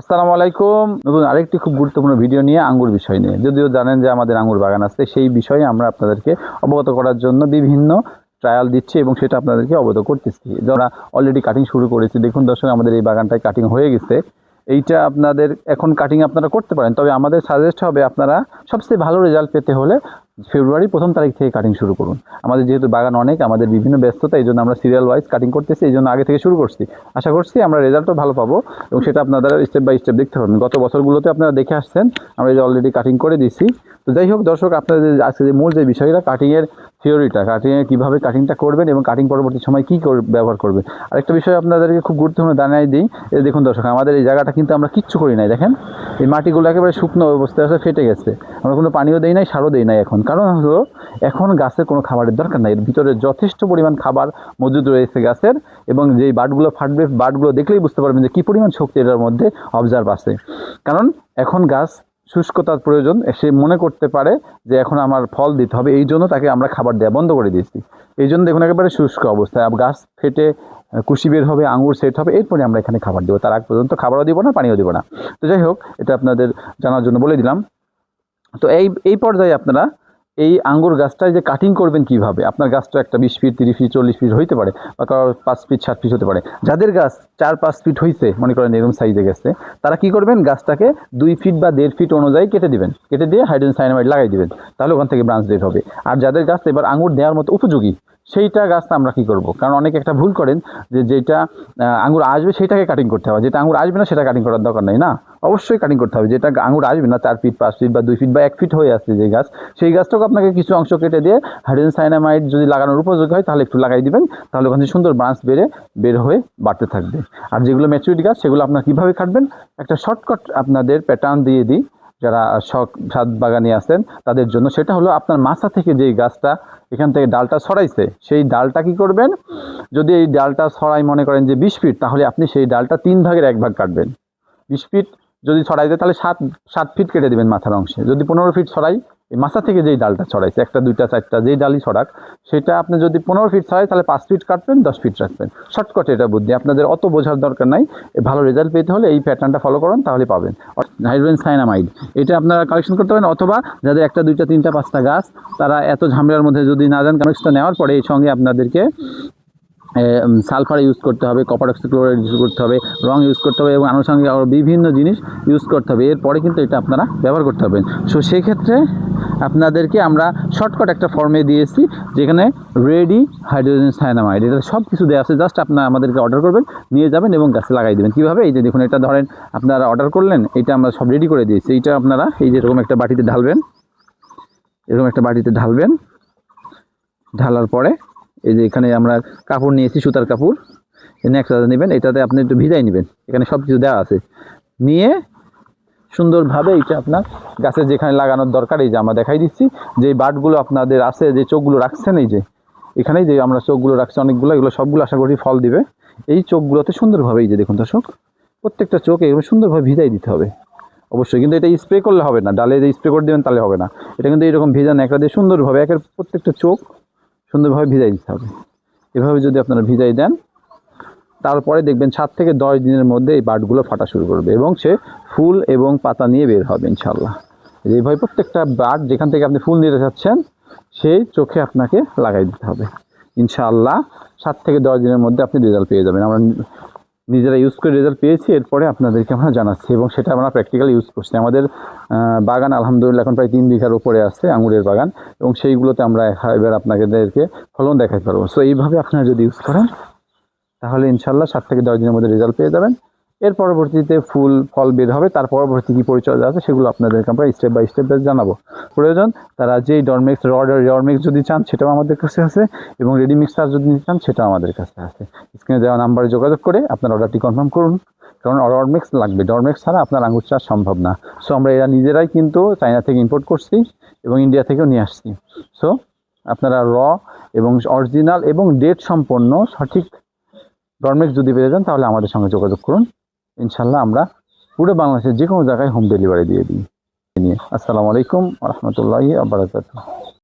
আসসালামু আলাইকুম। নতুন আরেকটি খুব গুরুত্বপূর্ণ ভিডিও নিয়ে আঙ্গুর বিষয় নিয়ে, যদিও জানেন যে আমাদের আঙ্গুর বাগান আছে, সেই বিষয়ে আমরা আপনাদেরকে অবগত করার জন্য বিভিন্ন ট্রায়াল দিচ্ছি এবং সেটা আপনাদেরকে অবগত করতেছি। যারা অলরেডি কাটিং শুরু করেছি, দেখুন দর্শক, আমাদের এই বাগানটায় কাটিং হয়ে গেছে। এইটা আপনাদের এখন কাটিং আপনারা করতে পারেন, তবে আমাদের সাজেস্ট হবে আপনারা সবচেয়ে ভালো রেজাল্ট পেতে হলে ফেব্রুয়ারি 1ম তারিখ থেকে কাটিং শুরু করুন। আমাদের যেহেতু বাগান অনেক, আমাদের বিভিন্ন ব্যস্ততা, এই জন্য আমরা সিরিয়াল ওয়াইজ কাটিং করতেছি, এই জন্য আগে থেকে শুরু করছি। আশা করছি আমরা রেজাল্টও ভালো পাবো এবং সেটা আপনারা স্টেপ বাই স্টেপ দেখতে পাবেন। গত বছরগুলোতে আপনারা দেখে আসছেন আমরা এই যে অলরেডি কাটিং করে দিচ্ছি। তো যাই হোক দর্শক, আপনাদের আজকে যে মূল যে বিষয়টা, কাটিংয়ের থিওরিটা, কাটিংয়ে কীভাবে কাটিংটা করবেন এবং কাটিং পরবর্তী সময় কী ব্যবহার করবেন। আরেকটা বিষয় আপনাদেরকে খুব গুরুত্বপূর্ণ জানাই দিই, এই দেখুন দর্শক, আমাদের এই জায়গাটা কিন্তু আমরা কিচ্ছু করি নাই। দেখেন এই মাটিগুলো একেবারে শুকনো অবস্থায় আছে, ফেটে গেছে। আমরা কোনো পানিও দেই নাই, সারও দেই নাই এখন। কারণ হলো এখন গাছের কোনো খাবারের দরকার নাই, এর ভিতরে যথেষ্ট পরিমাণ খাবার মজুদ রয়েছে গাছের, এবং যেই বাটগুলো ফাটবে, বাটগুলো দেখলেই বুঝতে পারবেন যে কী পরিমাণ শক্তি এটার মধ্যে অবজার্ভ আছে। কারণ এখন গাছ শুষ্কতার প্রয়োজন, সে মনে করতে পারে যে এখন আমার ফল দিতে হবে, এই জন্য তাকে আমরা খাবার দেওয়া বন্ধ করে দিয়েছি। এই জন্য দেখুন একেবারে শুষ্ক অবস্থায়, গাছ ফেটে কুশি বের হবে, আঙুর সেট হবে, এরপরে আমরা এখানে খাবার দেবো। তার আগ পর্যন্ত খাবারও দিব না, পানিও দিব না। তো যাই হোক, এটা আপনাদের জানার জন্য বলে দিলাম। তো এই পর্যায়ে আপনারা এই আঙ্গুর গাছটায় যে কাটিং করবেন কিভাবে, আপনার গাছটা একটা 20 ফিট, 30 ফিট, 40 ফিট হইতে পারে, বা কারো 5 ফিট, 7 ফিট হতে পারে। যাদের গাছ 4-5 ফিট হয়েছে, মনে করেন এরকম সাইজে গেছে, তারা কি করবেন, গাছটাকে 2 ফিট বা 1.5 ফিট অনুযায়ী কেটে দিবেন, কেটে দিয়ে হাইড্রোজেন সায়ানামাইড লাগাই দিবেন, তাহলে ওখান থেকে ব্রাঞ্চ বের হবে। আর যাদের গাছ এবার আঙ্গুর দেওয়ার মতো উপযোগী, সেইটা গাছটা আমরা কি করব, কারণ অনেকে একটা ভুল করেন যে যেটা আঙ্গুর আসবে সেটাকে কাটিং করতে হবে, যেটা আঙ্গুর আসবে না সেটা কাটিং করার দরকার নেই। না, অবশ্যই কাটিং করতে হবে। যেটা আঙ্গুর আসবে না, 4 ফিট, 5 ফিট বা 2 ফিট বা 1 ফিট হয়ে আসছে যে গাছ, সেই গাছটাকে আপনাকে কিছু অংশ কেটে দিয়ে হাইড্রোজেন সায়ানামাইড যদি লাগানোর উপযোগী হয় তাহলে একটু লাগাই দিবেন, তাহলে ওখানে সুন্দর ব্রাঞ্চ বের হয়ে বাড়তে থাকবে। আর যেগুলো ম্যাচুরিটি গাছ, সেগুলো আপনারা কীভাবে কাটবেন, একটা শর্টকাট আপনাদের প্যাটার্ন দিয়ে দিই যারা ছাদ বাগানি আছেন তাদের জন্য। সেটা হলো, আপনার মাথা থেকে যেই গাছটা এখান থেকে ডালটা ছড়াইছে, সেই ডালটা কি করবেন, যদি এই ডালটা ছড়াই মনে করেন যে 20 ফিট, তাহলে আপনি সেই ডালটা 3 ভাগের 1 ভাগ কাটবেন। 20 ফিট যদি ছড়াই দেয় তাহলে 7 ফিট কেটে দেবেন মাথার অংশে। যদি 15 ফিট ছড়াই, এই মাথা থেকে যেই ডালটা ছড়াইছে, 1টা 2টা 4টা যেই ডালই ছড়াক, সেটা আপনি যদি 15 ফিট ছড়াই তাহলে 5 ফিট কাটবেন, 10 ফিট রাখবেন। শর্টকাট এটা বুদ্ধি, আপনাদের অত বোঝার দরকার নাই। ভালো রেজাল্ট পেতে হলে এই প্যাটার্নটা ফলো করুন, তাহলে পাবেন। হাইড্রোজেন সায়ানামাইড এটা আপনারা কালেকশন করতে পারেন, অথবা যাদের 1টা 2টা 3টা 5টা গাছ, তারা এত ঝামেলার মধ্যে যদি না যান, কানেকশনটা নেওয়ার পরে এই সঙ্গে আপনাদেরকে সালফার ইউজ করতে হবে, কপার অক্সিক্লোরাইড ইউজ করতে হবে, রং ইউজ করতে হবে, এবং আনুষঙ্গিক আরও বিভিন্ন জিনিস ইউজ করতে হবে। এরপরে কিন্তু এটা আপনারা ব্যবহার করতে হবে। সো সেক্ষেত্রে আপনাদেরকে আমরা শর্টকাট একটা ফর্মে দিয়েছি, যেখানে রেডি হাইড্রোজেন সায়ানামাইড, এটা সব কিছু দেওয়া আছে। জাস্ট আপনারা আমাদেরকে অর্ডার করবেন, নিয়ে যাবেন এবং গাছে লাগাই দেবেন। কীভাবে, এই যে দেখুন, এটা ধরেন আপনারা অর্ডার করলেন, এটা আমরা সব রেডি করে দিয়েছি। এইটা আপনারা এই যে এরকম একটা বাটিতে ঢালবেন, এরকম একটা বাটিতে ঢালবেন। ঢালার পরে এই যে এখানে আমরা কাপড় নিয়েছি, সুতার কাপড়, নেকড়া নেবেন, এটাতে আপনি একটু ভিজাই নেবেন, এখানে সব কিছু দেওয়া আছে। নিয়ে সুন্দরভাবে এইটা আপনার গাছের যেখানে লাগানোর দরকার, এই যে আমরা দেখাই দিচ্ছি, যে বাটগুলো আপনাদের আছে, যে চোখগুলো রাখছেন, এই যে এখানেই যে আমরা চোখগুলো রাখছি অনেকগুলো, এগুলো সবগুলো আশা করি ফল দিবে। এই চোখগুলোতে সুন্দরভাবে, এই যে দেখুন দর্শক, প্রত্যেকটা চোখ এগুলো সুন্দরভাবে ভিজাই দিতে হবে অবশ্যই। কিন্তু এটা স্প্রে করলে হবে না, ডালে যে স্প্রে করে দেবেন তাহলে হবে না। এটা কিন্তু এইরকম ভিজা নেকড়া দিয়ে সুন্দরভাবে একের প্রত্যেকটা চোখ সুন্দরভাবে ভিজাই দিতে হবে। এভাবে যদি আপনারা ভিজাই দেন, তারপরে দেখবেন 7 থেকে 10 দিনের মধ্যে এই বাটগুলো ফাটা শুরু করবে এবং সে ফুল এবং পাতা নিয়ে বের হবে ইনশাল্লাহ। এইভাবে প্রত্যেকটা বাট যেখান থেকে আপনি ফুল নিতে চাচ্ছেন, সেই চোখে আপনাকে লাগাই দিতে হবে ইনশাআল্লাহ। 7 থেকে 10 দিনের মধ্যে আপনি রেজাল্ট পেয়ে যাবেন। আমরা নিজেরা ইউজ করে রেজাল্ট পেয়েছি, এরপরে আপনাদেরকে আমরা জানাচ্ছি, এবং সেটা আমরা প্র্যাকটিক্যালি ইউজ করছি। আমাদের বাগান আলহামদুলিল্লাহ এখন প্রায় 3 বিঘার উপরে আছে আঙুরের বাগান, এবং সেইগুলোতে আমরা এবার আপনাদেরকে ফলন দেখাতে পারবো। সো এইভাবে আপনারা যদি ইউজ করেন, তাহলে ইনশাল্লাহ 7 থেকে 10 দিনের মধ্যে রেজাল্ট পেয়ে যাবেন। এর পরবর্তীতে ফুল ফল বের হবে, তার পরবর্তী কী পরিচর্যা আছে সেগুলো আপনাদেরকে আমরা স্টেপ বাই স্টেপ জানাবো। প্রয়োজন তারা যেই ডরমেক্স রিওরমেক্স যদি চান, সেটাও আমাদের কাছে আছে, এবং রেডি মিক্সার যদি নিতে চান, সেটাও আমাদের কাছে আছে। স্ক্রিনে দেওয়া নাম্বারে যোগাযোগ করে আপনার অর্ডারটি কনফার্ম করুন, কারণ ডরমেক্স লাগবে, ডরমেক্স ছাড়া আপনার আঙুর চাষ সম্ভব না। সো আমরা এরা নিজেরাই কিন্তু চায়না থেকে ইম্পোর্ট করছি এবং ইন্ডিয়া থেকেও নিয়ে আসছি। সো আপনারা এবং অরিজিনাল এবং ডেট সম্পন্ন সঠিক ডরমেক্স যদি পেয়ে যান, তাহলে আমাদের সঙ্গে যোগাযোগ করুন। ইনশাল্লাহ আমরা পুরো বাংলাদেশের যে কোনো জায়গায় হোম ডেলিভারি দিয়ে দিই। আসসালামু আলাইকুম ওয়া রাহমাতুল্লাহি ওয়া বারাকাতুহু।